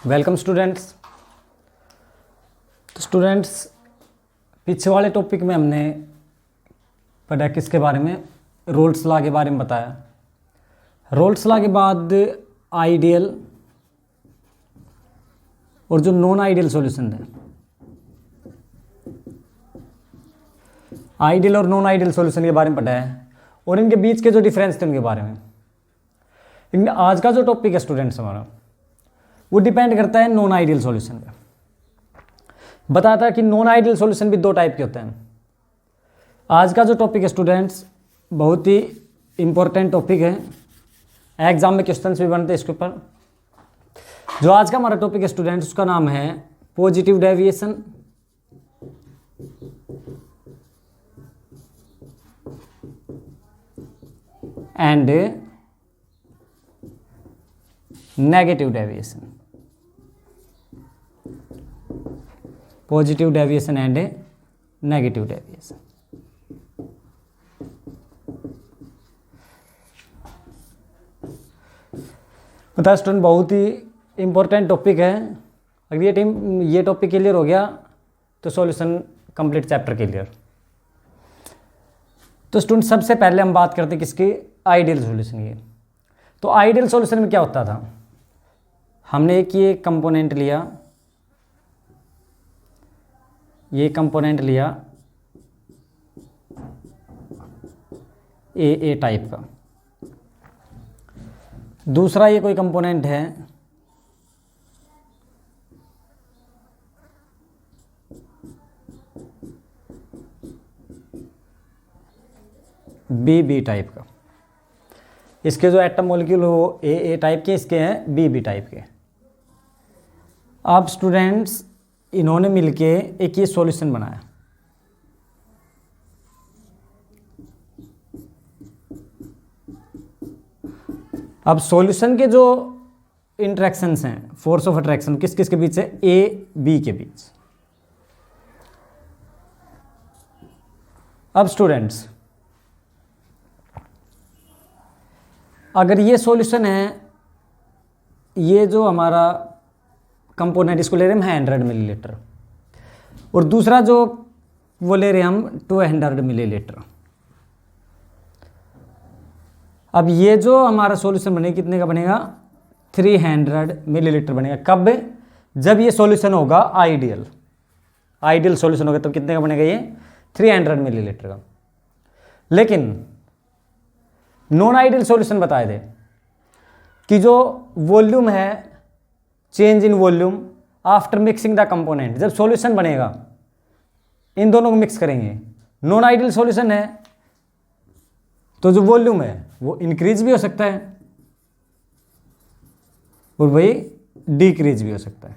Welcome students. तो students, पीछे वाले टॉपिक में हमने पढ़ा किसके बारे में, रोल्स लॉ के बारे में बताया। रोल्स लॉ के बाद आइडियल और जो नॉन आइडियल सॉल्यूशन है, आइडियल और नॉन आइडियल सॉल्यूशन के बारे में पढ़ा है और इनके बीच के जो डिफरेंस थे उनके बारे में। लेकिन आज का जो टॉपिक है स्टूडेंट्स हमारा, वो डिपेंड करता है नॉन आइडियल सॉल्यूशन पे। बताता है कि नॉन आइडियल सॉल्यूशन भी दो टाइप के होते हैं। आज का जो टॉपिक है स्टूडेंट्स, बहुत ही इंपॉर्टेंट टॉपिक है, एग्जाम में क्वेश्चंस भी बनते हैं इसके ऊपर। जो आज का हमारा टॉपिक है स्टूडेंट्स, उसका नाम है positive deviation and negative deviation. Positive deviation and negative deviation. पता है स्टूडेंट, बहुत ही इंपॉर्टेंट टॉपिक है। अगर ये टॉपिक क्लियर हो गया तो सॉल्यूशन कंप्लीट चैप्टर क्लियर। तो स्टूडेंट, सबसे पहले हम बात करते हैं किसकी, आइडियल सॉल्यूशन की। तो आइडियल सॉल्यूशन में क्या होता था, हमने एक ये कंपोनेंट लिया, ये कंपोनेंट लिया ए टाइप का, दूसरा ये कोई कंपोनेंट है बी टाइप का। इसके जो एटम मॉलिक्यूल हो ए टाइप के, इसके हैं बी टाइप के। अब स्टूडेंट्स, इन्होंने मिलके एक ये सॉल्यूशन बनाया। अब सॉल्यूशन के जो इंटरेक्शंस हैं, फोर्स ऑफ अट्रैक्शन किस किस के बीच है, ए बी के बीच। अब स्टूडेंट्स, अगर ये सॉल्यूशन है, ये जो हमारा कंपोनेंट, इसको ले रहे हैं हम 100 मिलीलीटर, और दूसरा जो वो ले रहे हैं हम 200 मिलीलीटर। अब ये जो हमारा सॉल्यूशन बनेगा कितने का बनेगा, 300 मिलीलीटर बनेगा। कब, जब ये सॉल्यूशन होगा आइडियल सॉल्यूशन होगा, तब कितने का बनेगा, ये 300 मिलीलीटर का। लेकिन नॉन आइडियल सॉल्यूशन बताए थे कि जो वॉल्यूम है, change in volume after mixing the component, जब सॉल्यूशन बनेगा इन दोनों को मिक्स करेंगे। नॉन आइडियल सॉल्यूशन है तो जो वॉल्यूम है वो इंक्रीज भी हो सकता है और वही डिक्रीज भी हो सकता है।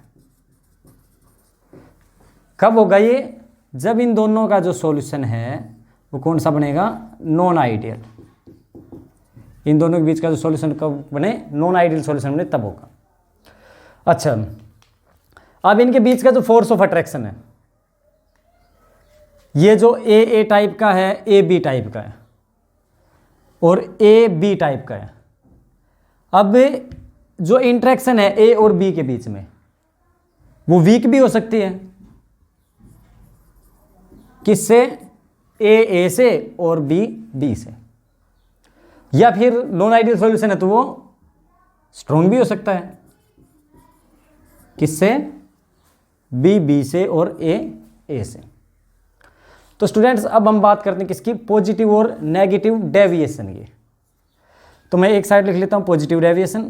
कब होगा ये, जब इन दोनों का जो सॉल्यूशन है वो कौन सा बनेगा, नॉन आइडियल। इन दोनों के बीच का जो सॉल्यूशन कब बने, नॉन आइडियल सॉल्यूशन बने, तब होगा। अच्छा, अब इनके बीच का जो फोर्स ऑफ अट्रैक्शन है, ये जो ए टाइप का है, ए बी टाइप का है, और ए बी टाइप का है। अब जो इंटरेक्शन है ए और बी के बीच में, वो वीक भी हो सकती है। किससे, ए से और बी से। या फिर नॉन आइडियल सॉल्यूशन है तो वो स्ट्रॉन्ग भी हो सकता है। किससे, बी से और ए से। तो स्टूडेंट्स, अब हम बात करते हैं किसकी, पॉजिटिव और नेगेटिव डेविएशन की। तो मैं एक साइड लिख लेता हूं पॉजिटिव डेविएशन,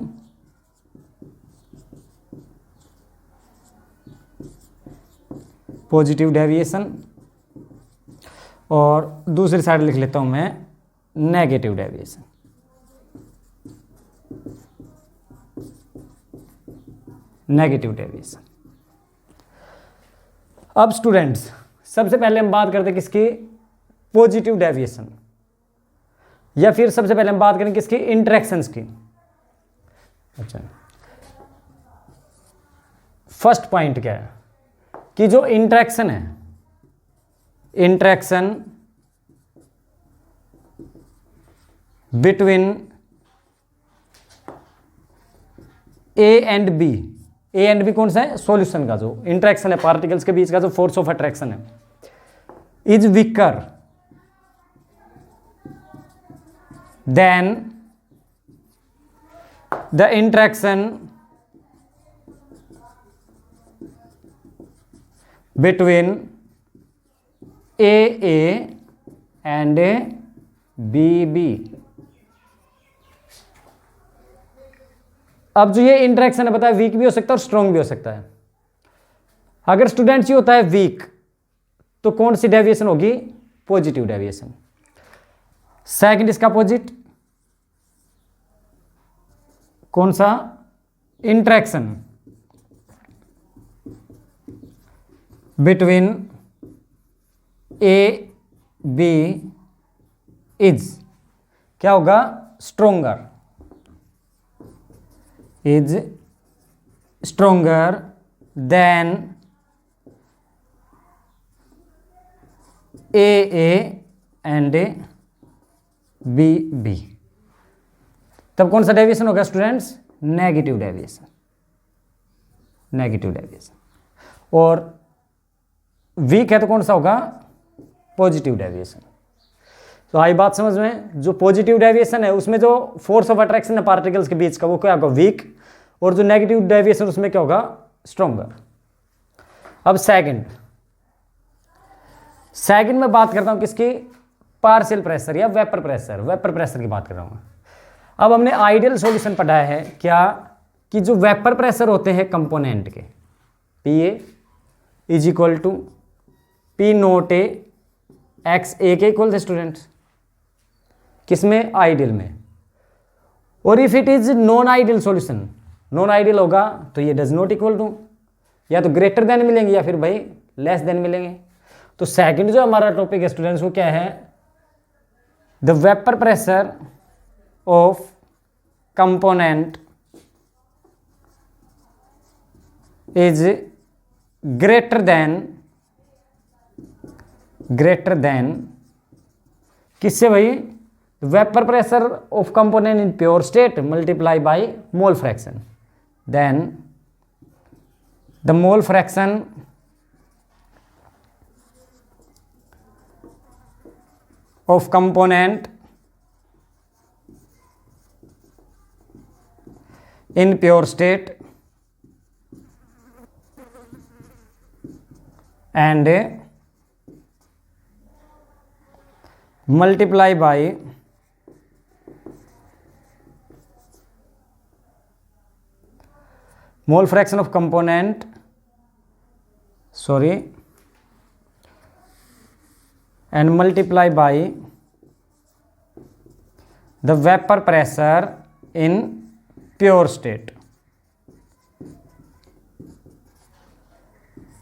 और दूसरी साइड लिख लेता हूं मैं नेगेटिव डेविएशन। अब स्टूडेंट्स, सबसे पहले हम बात करते हैं किसकी, पॉजिटिव डेविएशन, या फिर सबसे पहले हम बात करें किसकी, इंटरेक्शंस की। अच्छा, फर्स्ट पॉइंट क्या है कि जो इंटरेक्शन है, interaction between A and B, A and B कौन सा है, सॉल्यूशन का जो इंटरेक्शन है पार्टिकल्स के बीच का, जो फोर्स ऑफ अट्रैक्शन है, is weaker than the interaction between A and B. अब जो ये इंटरेक्शन है बताया वीक भी हो सकता है और स्ट्रॉन्ग भी हो सकता है। अगर स्टूडेंट्स ये होता है वीक तो कौन सी डेविएशन होगी, पॉजिटिव डेविएशन। सेकंड इसका अपोजिट कौन सा, interaction between A B is क्या होगा, stronger, is stronger than A and B. तब कौन सा डेविएशन होगा students, negative deviation, negative deviation. और वीक है तो कौन सा होगा, पॉजिटिव डेविएशन। तो आई बात समझ में, जो पॉजिटिव डेविएशन है उसमें जो फोर्स ऑफ अट्रैक्शन है पार्टिकल्स के बीच का वो क्या होगा, वीक, और जो नेगेटिव डेविएशन उसमें क्या होगा, स्ट्रॉन्गर। अब सेकंड में बात करता हूं किसकी, पार्शियल प्रेशर या वेपर प्रेशर की बात कर रहा हूं। अब हमने आइडियल सॉल्यूशन पढ़ा है क्या, कि जो वेपर प्रेशर होते हैं कंपोनेंट के, P A is equal to P naught A x A के इक्वल थे स्टूडेंट्स, किसमें, आइडियल में। और if it is non ideal solution, non ideal होगा तो ये डज नॉट इक्वल टू, या तो ग्रेटर देन मिलेंगे या फिर भाई लेस देन मिलेंगे। तो सेकंड जो हमारा टॉपिक है स्टूडेंट्स वो क्या है, the vapour pressure of component is greater than किससे भाई, vapour pressure of component in pure state multiply by mole fraction, then the mole fraction of component in pure state and multiply by mole fraction of component, and multiply by the vapor pressure in pure state.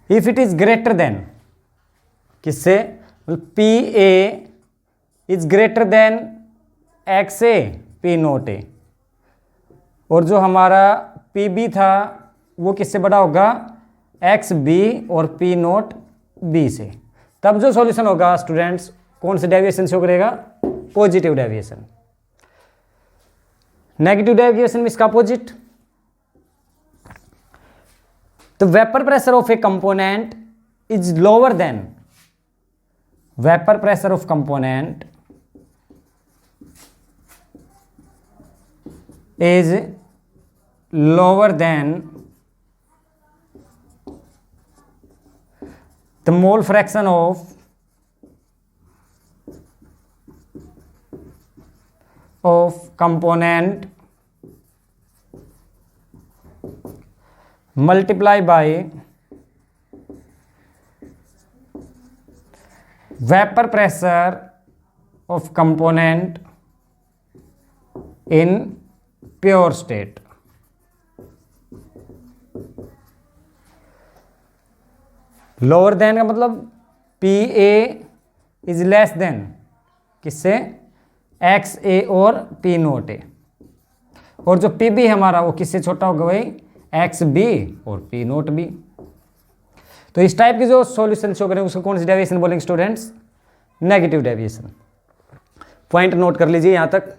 If it is greater than किससे, P A is greater than X A P naught A, और जो हमारा P B था वो किससे बड़ा होगा, x B और पी नोट बी से। तब जो सॉल्यूशन होगा स्टूडेंट्स कौन से डेविएशन शो करेगा, पॉजिटिव डेविएशन। नेगेटिव डेविएशन में इसका अपोजिट, तो vapour pressure of A component is lower than, vapour pressure of component is lower than the mole fraction of component multiply by vapor pressure of component in pure state। Lower than का मतलब P A is less than किससे, x ए और P naught A, और जो P B हमारा वो किससे छोटा होगा भाई, एक्स बी और पी नोट बी। तो इस टाइप के जो सॉल्यूशन शो करेंगे उसको कौन सी डेविएशन बोलेंगे students, negative deviation. Point note कर लीजिए यहां तक।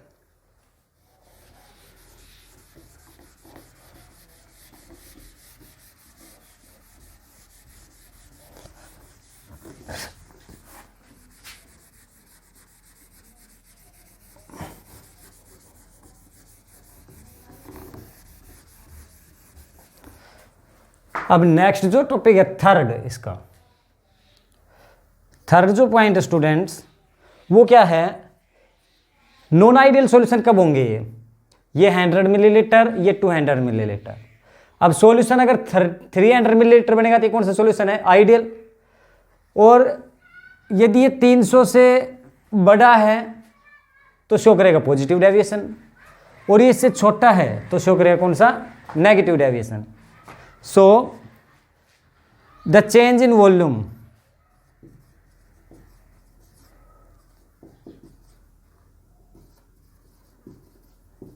अब नेक्स्ट जो टॉपिक है थर्ड, इसका थर्ड जो पॉइंट है स्टूडेंट्स, वो क्या है, नॉन आइडियल सॉल्यूशन कब होंगे ये 100 मिलीलीटर, ये 200 मिलीलीटर। अब सॉल्यूशन अगर 300 मिलीलीटर बनेगा तो कौन सा सॉल्यूशन है, आइडियल। और यदि ये 300 से बड़ा है तो शो करेगा पॉजिटिव डेविएशन, और ये इससे छोटा है तो शो करेगा कौन सा, negative deviation. So the change in volume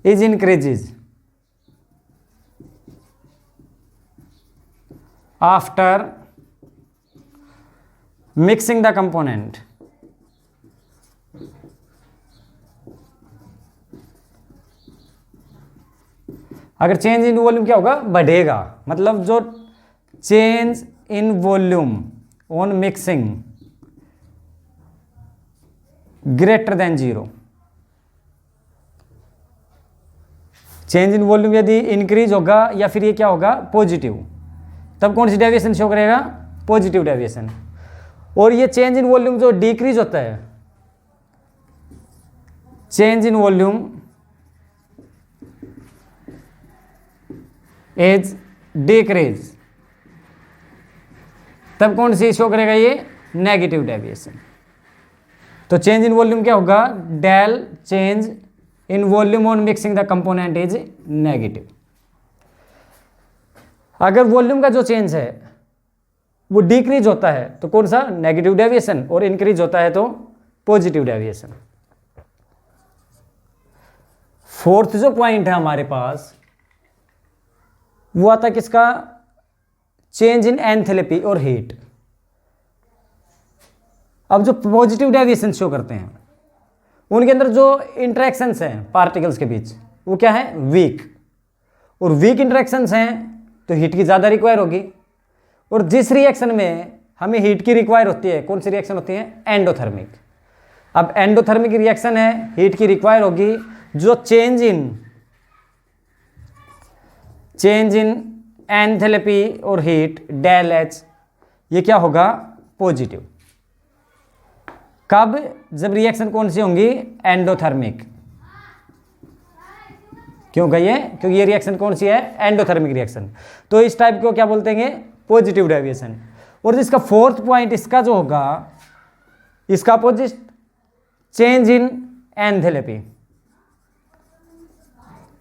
is increases after mixing the component। अगर चेंज इन वॉल्यूम क्या होगा, बढ़ेगा, मतलब जो change in volume on mixing greater than 0, change in volume यदि इंक्रीज होगा या फिर ये क्या होगा, पॉजिटिव, तब कौन सी डेविएशन शो करेगा, पॉजिटिव डेविएशन। और ये चेंज इन वॉल्यूम जो डिक्रीज होता है, change in volume as decrease, तब कौन सी शो करेगा, ये नेगेटिव डेविएशन। तो चेंज इन वॉल्यूम क्या होगा, del change in volume on mixing the component is negative. अगर वॉल्यूम का जो चेंज है वो डिक्रीज होता है तो कौन सा, नेगेटिव डेविएशन, और इंक्रीज होता है तो पॉजिटिव डेविएशन। फोर्थ जो पॉइंट है हमारे पास वो आता है किसका, चेंज इन एंथैल्पी और हीट। अब जो पॉजिटिव डेविएशन शो करते हैं उनके अंदर जो इंटरेक्शंस हैं पार्टिकल्स के बीच वो क्या है, वीक, और वीक इंटरेक्शंस हैं तो हीट की ज़्यादा रिक्वायर होगी। और जिस रिएक्शन में हमें हीट की रिक्वायर होती है, कौन सी रिएक्शन होती है, एंडोथर्मिक। अब एंडोथर्मिक रिएक्शन है, हीट की रिक्वायर होगी, जो चेंज इन एंथैल्पी और हीट डेल एच, ये क्या होगा, पॉजिटिव। कब, जब रिएक्शन कौन सी होंगी, एंडोथर्मिक। क्यों कहिए, क्योंकि ये रिएक्शन कौन सी है, एंडोथर्मिक रिएक्शन। तो इस टाइप को क्या बोलते हैं, पॉजिटिव डेविएशन। और जिसका फोर्थ पॉइंट इसका जो होगा, इसका opposite, change in enthalpy,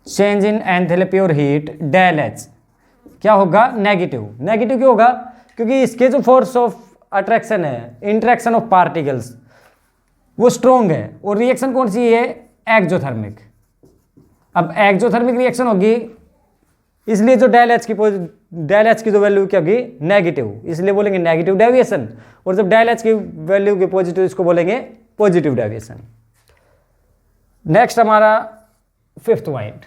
change in enthalpy और हीट डेल एच, क्या होगा, नेगेटिव। नेगेटिव क्यों होगा, क्योंकि इसके जो फोर्स ऑफ अट्रैक्शन है, इंटरेक्शन ऑफ पार्टिकल्स, वो स्ट्रोंग है। और रिएक्शन कौन सी है, एक्जोथर्मिक। अब एक्जोथर्मिक रिएक्शन होगी, इसलिए जो डेल एच की जो वैल्यू क्या होगी, नेगेटिव, इसलिए बोलेंगे नेगेटिव डेविएशन। और जब डेल एच की वैल्यू की पॉजिटिव, इसको बोलेंगे पॉजिटिव डेविएशन। नेक्स्ट हमारा फिफ्थ पॉइंट,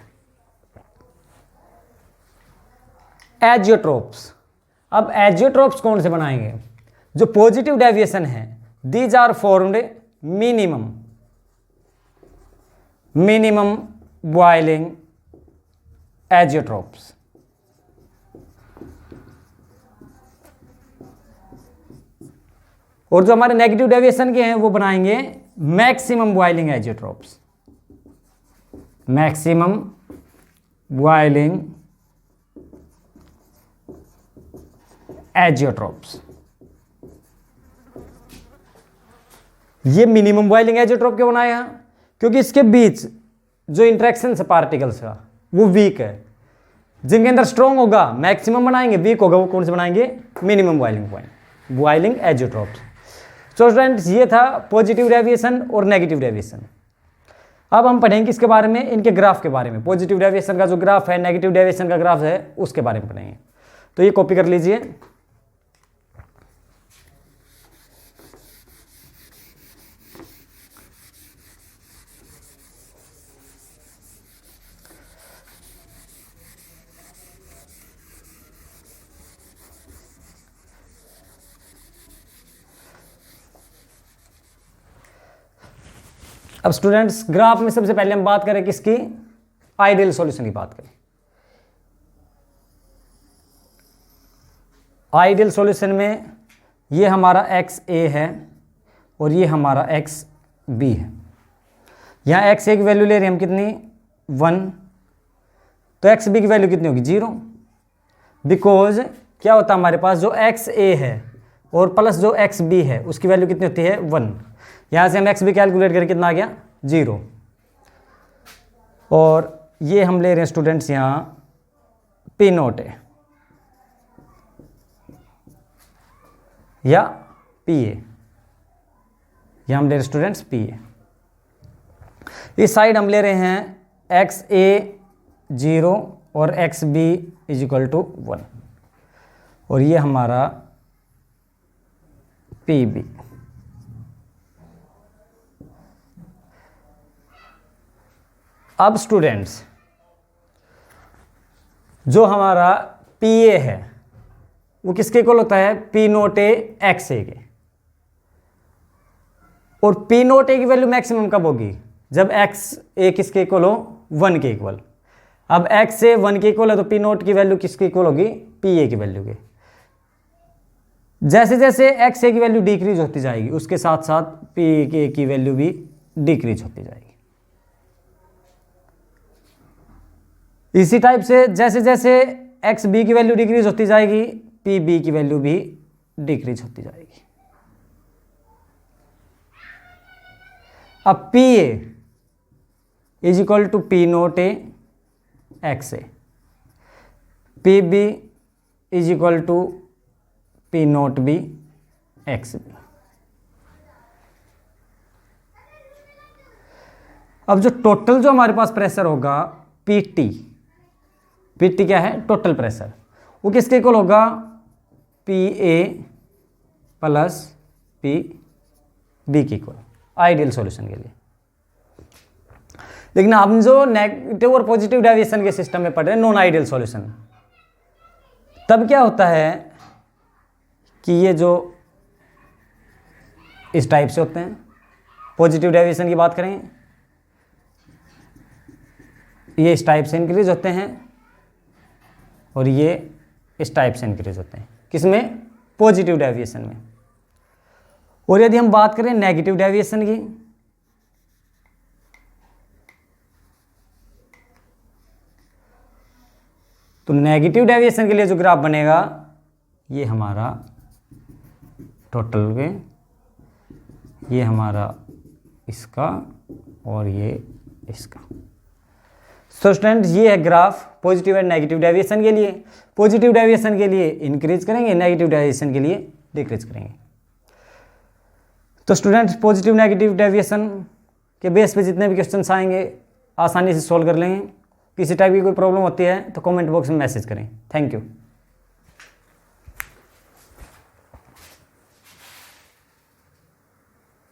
एजियोट्रोप्स। अब एजियोट्रोप्स कौन से बनाएंगे, जो पॉजिटिव डेविएशन है, these are formed minimum boiling azeotropes. और जो हमारे नेगेटिव डेविएशन के हैं वो बनाएंगे maximum boiling azeotropes, maximum boiling azeotropes. ये मिनिमम बॉइलिंग एजियोट्रोप क्यों बनाया, क्योंकि इसके बीच जो इंटरेक्शन है पार्टिकल्स का वो वीक है। जिनके अंदर स्ट्रॉन्ग होगा मैक्सिमम बनाएंगे, वीक होगा वो कौन से बनाएंगे, minimum boiling point, boiling azeotropes. तो स्टूडेंट्स ये था पॉजिटिव डेविएशन और नेगेटिव डेविएशन। अब हम पढ़ेंगे इसके बारे में, इनके ग्राफ के बारे में। पॉजिटिव डेविएशन का जो ग्राफ है, नेगेटिव डेविएशन का ग्राफ है, उसके बारे में पढ़ेंगे। तो ये कॉपी कर लीजिए। अब स्टूडेंट्स ग्राफ में सबसे पहले हम बात करें किसकी, आइडियल सॉल्यूशन की बात करें। आइडियल सॉल्यूशन में ये हमारा एक्स ए है और ये हमारा एक्स बी है। यहाँ एक्स ए की वैल्यू ले रहे हैं हम कितनी 1, तो एक्स बी की वैल्यू कितनी होगी 0। बिकॉज क्या होता है हमारे पास जो एक्स ए है और प्लस जो एक्स बी है उसकी वैल्यू कितनी होती है 1। यहाँ से हम एक्स बी कैलकुलेट करके कितना आ गया 0। और ये हम ले रहे हैं स्टूडेंट्स यहाँ पी नोट है या पी ए, यहाँ हम ले रहे हैं स्टूडेंट्स पी ए। इस साइड हम ले रहे हैं एक्स ए 0 और x B is equal to 1 और ये हमारा पी बी। अब स्टूडेंट्स जो हमारा पी ए है वो किसके इक्वल होता है P naught A x A के, और पी नोट ए की वैल्यू मैक्सिमम कब होगी जब एक्स ए किसके इक्वल हो 1 के इक्वल। अब एक्स ए 1 के इक्वल है तो पी नोट की वैल्यू किसके इक्वल होगी पी ए की वैल्यू के। जैसे जैसे एक्स ए की वैल्यू डिक्रीज होती जाएगी उसके साथ साथ पी ए की वैल्यू भी डिक्रीज होती जाएगी। इसी टाइप से जैसे जैसे एक्स बी की वैल्यू डिक्रीज होती जाएगी पी बी की वैल्यू भी डिक्रीज होती जाएगी। अब P A is equal to P naught A x A, P B is equal to P naught B x B. अब जो टोटल जो हमारे पास प्रेशर होगा पी टी, पी टी क्या है टोटल प्रेशर, वो किसके इक्वल होगा P A plus P B के इक्वल आइडियल सॉल्यूशन के लिए। लेकिन हम जो नेगेटिव और पॉजिटिव डेविएशन के सिस्टम में पढ़ रहे हैं नॉन आइडियल सॉल्यूशन, तब क्या होता है कि ये जो इस टाइप से होते हैं। पॉजिटिव डेविएशन की बात करें ये इस टाइप से इंक्रीज होते हैं और ये इस टाइप से इंक्रीज होते हैं किसमें पॉजिटिव डेविएशन में। और यदि हम बात करें नेगेटिव डेविएशन की तो नेगेटिव डेविएशन के लिए जो ग्राफ बनेगा ये हमारा टोटल के, ये हमारा इसका और ये इसका। सो स्टूडेंट्स ये है graph positive and negative deviation के लिए। पॉजिटिव डेविएशन के लिए इंक्रीज करेंगे, नेगेटिव डेविएशन के लिए डिक्रीज करेंगे। तो स्टूडेंट्स पॉजिटिव नेगेटिव डेविएशन के बेस पे जितने भी क्वेश्चंस आएंगे आसानी से सॉल्व कर लेंगे। किसी टाइप की कोई प्रॉब्लम होती है तो कमेंट बॉक्स में मैसेज करें। Thank you.